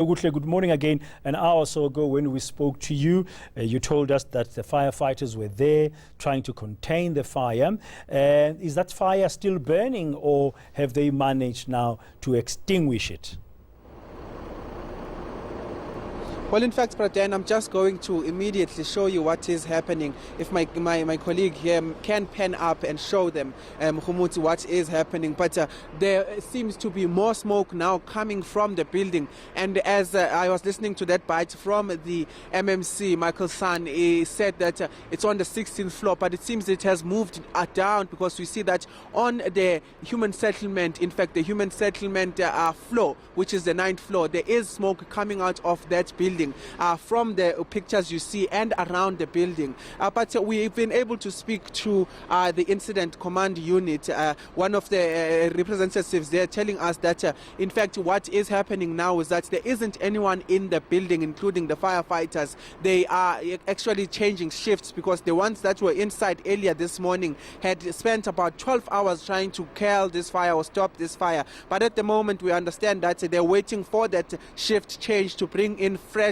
Good morning again. An hour or so ago when we spoke to you, you told us that the firefighters were there trying to contain the fire. Is that fire still burning, or have they managed now to extinguish it? Well, in fact, Pradan, I'm just going to immediately show you what is happening. If my colleague here can pen up and show them, what is happening. But there seems to be more smoke now coming from the building. And as I was listening to that bite from the MMC, Michael San, he said that it's on the 16th floor, but it seems it has moved down, because we see that on the human settlement, in fact, the human settlement floor, which is the 9th floor, there is smoke coming out of that building. From the pictures you see and around the building. But we've been able to speak to the incident command unit, one of the representatives there, telling us that in fact what is happening now is that there isn't anyone in the building, including the firefighters. They are actually changing shifts, because the ones that were inside earlier this morning had spent about 12 hours trying to quell this fire or stop this fire. But at the moment we understand that they're waiting for that shift change to bring in fresh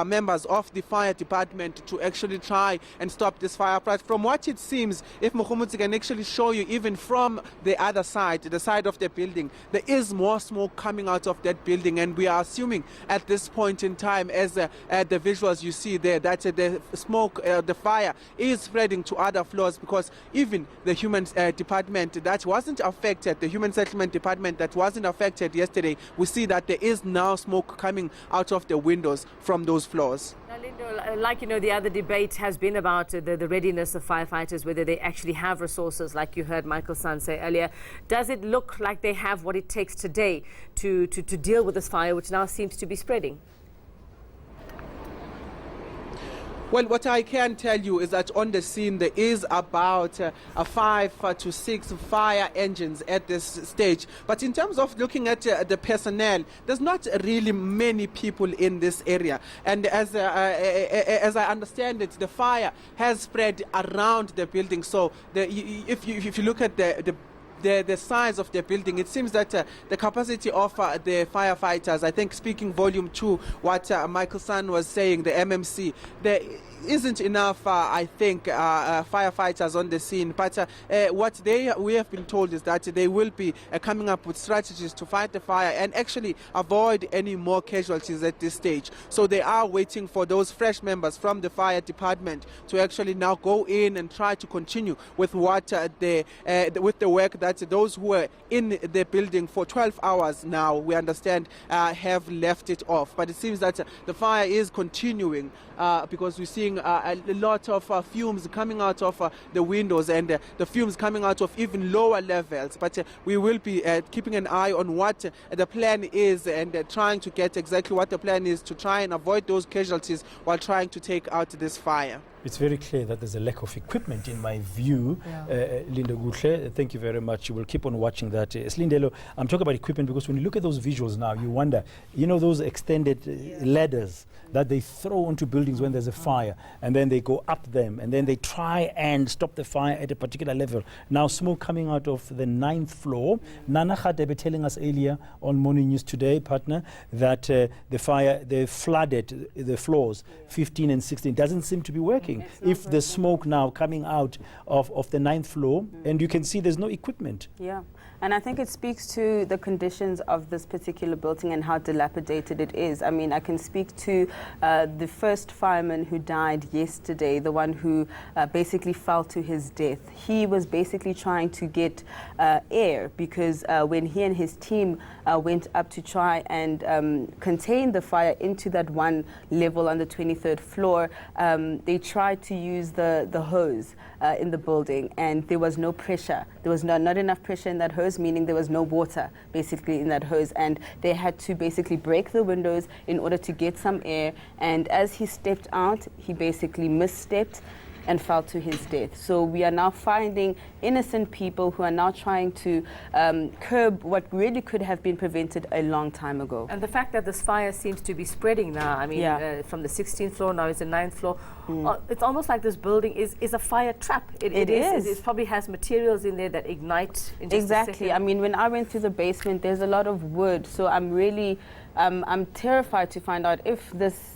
members of the fire department to actually try and stop this fire. But from what it seems, if Mohammed can actually show you, even from the other side, the side of the building, there is more smoke coming out of that building, and we are assuming at this point in time, as the visuals you see there, that the smoke, the fire is spreading to other floors, because even the human department that wasn't affected, the human settlement department that wasn't affected yesterday, we see that there is now smoke coming out of the windows from those floors. Now, Lindo, like the other debate has been about the readiness of firefighters, whether they actually have resources, like you heard Michael San say earlier. Does it look like they have what it takes today to deal with this fire, which now seems to be spreading? Well, what I can tell you is that on the scene there is about 5 to 6 fire engines at this stage. But in terms of looking at the personnel, there's not really many people in this area. And as I understand it, the fire has spread around the building. So if you look at the size of the building, it seems that the capacity of the firefighters, I think, speaking volume to what Michael San was saying, the MMC, there isn't enough, I think, firefighters on the scene. But what we have been told is that they will be coming up with strategies to fight the fire and actually avoid any more casualties at this stage. So they are waiting for those fresh members from the fire department to actually now go in and try to continue with what with the work that those who were in the building for 12 hours now, we understand, have left it off. But it seems that the fire is continuing, because we're seeing a lot of fumes coming out of the windows, and the fumes coming out of even lower levels. But we will be keeping an eye on what the plan is, and trying to get exactly what the plan is to try and avoid those casualties while trying to take out this fire. It's very clear that there's a lack of equipment, in my view. Lindokuhle, thank you very much. We'll keep on watching that. Slindelo, I'm talking about equipment because when you look at those visuals now, you wonder, those extended ladders that they throw onto buildings when there's a fire, and then they go up them, and then they try and stop the fire at a particular level. Now, smoke coming out of the 9th floor. Nana Khadebe telling us earlier on Morning News Today, partner, that the fire, they flooded the floors 15 and 16. Doesn't seem to be working. If the smoke now coming out of the 9th floor, and you can see there's no equipment. Yeah, and I think it speaks to the conditions of this particular building and how dilapidated it is. I mean, I can speak to the first fireman who died yesterday, the one who basically fell to his death. He was basically trying to get air, because when he and his team went up to try and contain the fire into that one level on the 23rd floor, they tried to use the hose in the building, and there was no pressure. There was not enough pressure in that hose, meaning there was no water basically in that hose, and they had to basically break the windows in order to get some air. And as he stepped out, he basically misstepped and fell to his death. So we are now finding innocent people who are now trying to curb what really could have been prevented a long time ago. And the fact that this fire seems to be spreading now, I mean, from the 16th floor, now it's the 9th floor, it's almost like this building is a fire trap. It is. It probably has materials in there that ignite in just a second. I mean, when I went through the basement, there's a lot of wood, so I'm really I'm terrified to find out if this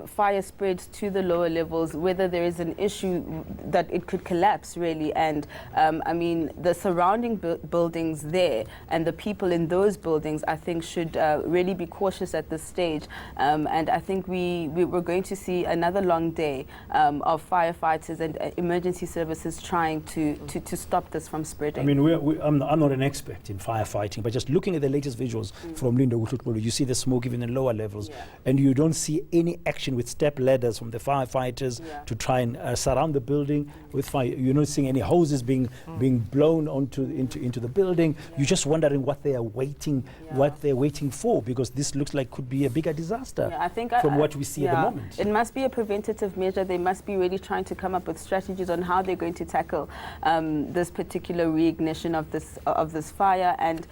fire spreads to the lower levels, whether there is an issue that it could collapse really. And I mean, the surrounding buildings there and the people in those buildings, I think should really be cautious at this stage. And I think we're going to see another long day of firefighters and emergency services trying to stop this from spreading. I mean, I'm not an expert in firefighting, but just looking at the latest visuals from Lindokuhle Xulu, you see the smoke even in lower levels, and you don't see any action with step ladders from the firefighters to try and surround the building with fire. You're not seeing any hoses being blown into the building. You're just wondering what they are waiting for, because this looks like could be a bigger disaster I think from what we see at the moment. It must be a preventative measure. They must be really trying to come up with strategies on how they're going to tackle this particular reignition of this fire, and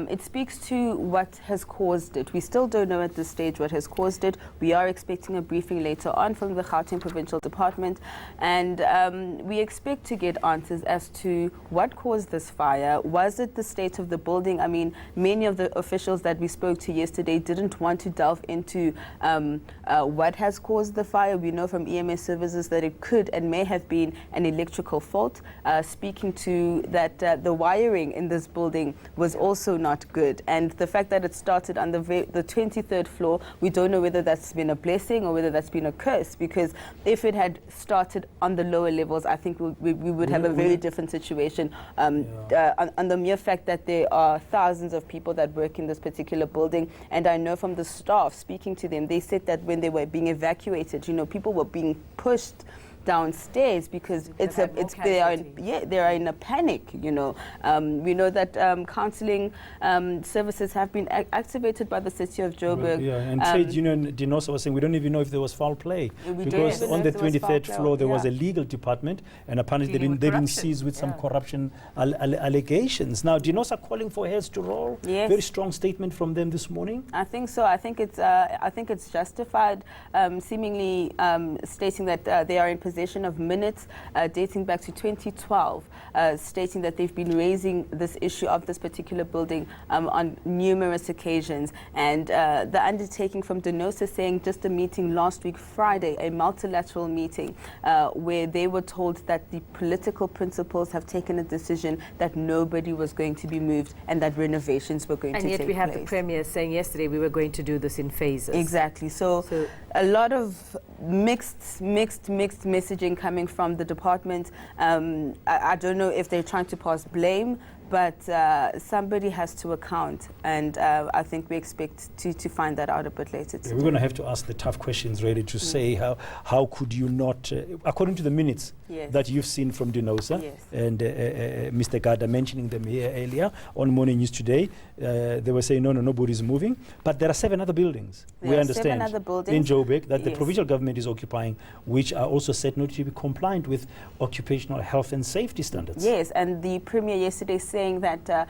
it speaks to what has caused it. We still don't know at this stage what has caused it. We are expecting a briefing later on from the Gauteng Provincial Department, and we expect to get answers as to what caused this fire. Was it the state of the building? I mean, many of the officials that we spoke to yesterday didn't want to delve into what has caused the fire. We know from EMS services that it could and may have been an electrical fault. Speaking to that, the wiring in this building was also not good, and the fact that it started on the 23rd floor, we don't know whether that's been a blessing or whether that's been a curse, because if it had started on the lower levels, I think we would have a very different situation. On the mere fact that there are thousands of people that work in this particular building, and I know from the staff, speaking to them, they said that when they were being evacuated, people were being pushed downstairs because they are in a panic. We know that counselling services have been activated by the city of Joburg. And trade union Dinosa was saying we don't even know if there was foul play, because on the 23rd floor there was a legal department, and apparently they've been seized with some corruption allegations. Now Dinosa calling for heads to roll. Very strong statement from them this morning. I think so. I think it's justified, seemingly stating that they are in possession of minutes dating back to 2012, stating that they've been raising this issue of this particular building on numerous occasions. And the undertaking from Denosa saying just a meeting last week, Friday, a multilateral meeting, where they were told that the political principals have taken a decision that nobody was going to be moved and that renovations were going to take place. And yet we have the Premier saying yesterday we were going to do this in phases. Exactly. So a lot of mixed messaging coming from the department. I don't know if they're trying to pass blame, but somebody has to account, and I think we expect to find that out a bit later today. We're going to have to ask the tough questions, really, to say how could you not, according to the minutes that you've seen from Denosa, and Mr. Gada mentioning them here earlier on Morning News today, they were saying, no, nobody's moving. But there are 7 other buildings, we understand, 7 other buildings in Joburg that the provincial government is occupying, which are also said not to be compliant with occupational health and safety standards. Yes, and the Premier yesterday saying that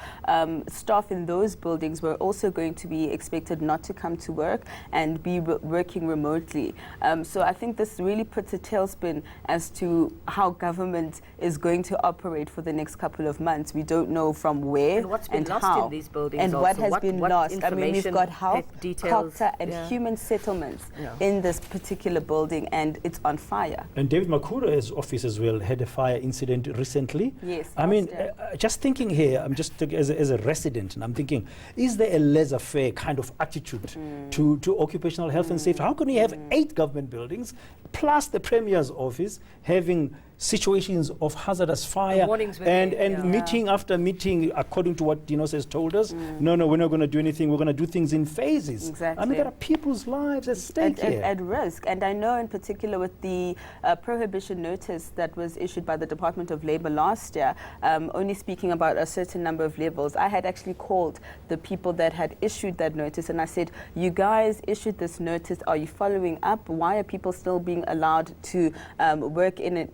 staff in those buildings were also going to be expected not to come to work and be working remotely. So I think this really puts a tailspin as to how government is going to operate for the next couple of months. We don't know from where and what's been lost how in these buildings, and also. what has been lost. I mean, we've got health, details, culture, and human settlements in this particular building, and it's on fire. And David Makura's office as well had a fire incident recently. Yes. I mean, just thinking here, I'm just as a resident, and I'm thinking, is there a laissez-faire kind of attitude to occupational health and safety? How can we have 8 government buildings plus the Premier's office having situations of hazardous fire and meeting after meeting, according to what Dinosa has told us, no, we're not going to do anything, we're going to do things in phases. Exactly. I mean, there are people's lives at stake here. At risk. And I know in particular with the prohibition notice that was issued by the Department of Labour last year, only speaking about a certain number of levels, I had actually called the people that had issued that notice, and I said, you guys issued this notice, are you following up? Why are people still being allowed to work in an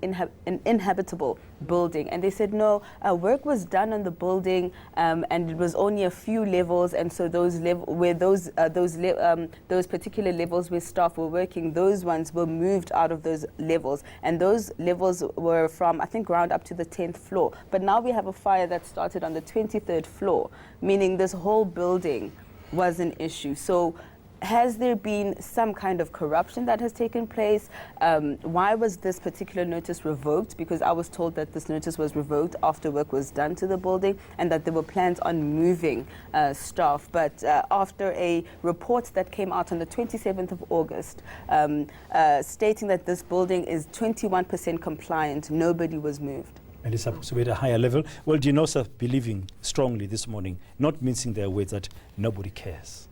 inhabitable building? And they said no, work was done on the building, and it was only a few levels, and so those particular levels where staff were working, those ones were moved out of those levels, and those levels were from, I think, ground up to the 10th floor. But now we have a fire that started on the 23rd floor, meaning this whole building was an issue. So has there been some kind of corruption that has taken place? Why was this particular notice revoked? Because I was told that this notice was revoked after work was done to the building and that there were plans on moving staff. But after a report that came out on the 27th of August stating that this building is 21% compliant, nobody was moved. And it's supposed to be at a higher level. Well, Dinosa believing strongly this morning, not mincing their words, that nobody cares.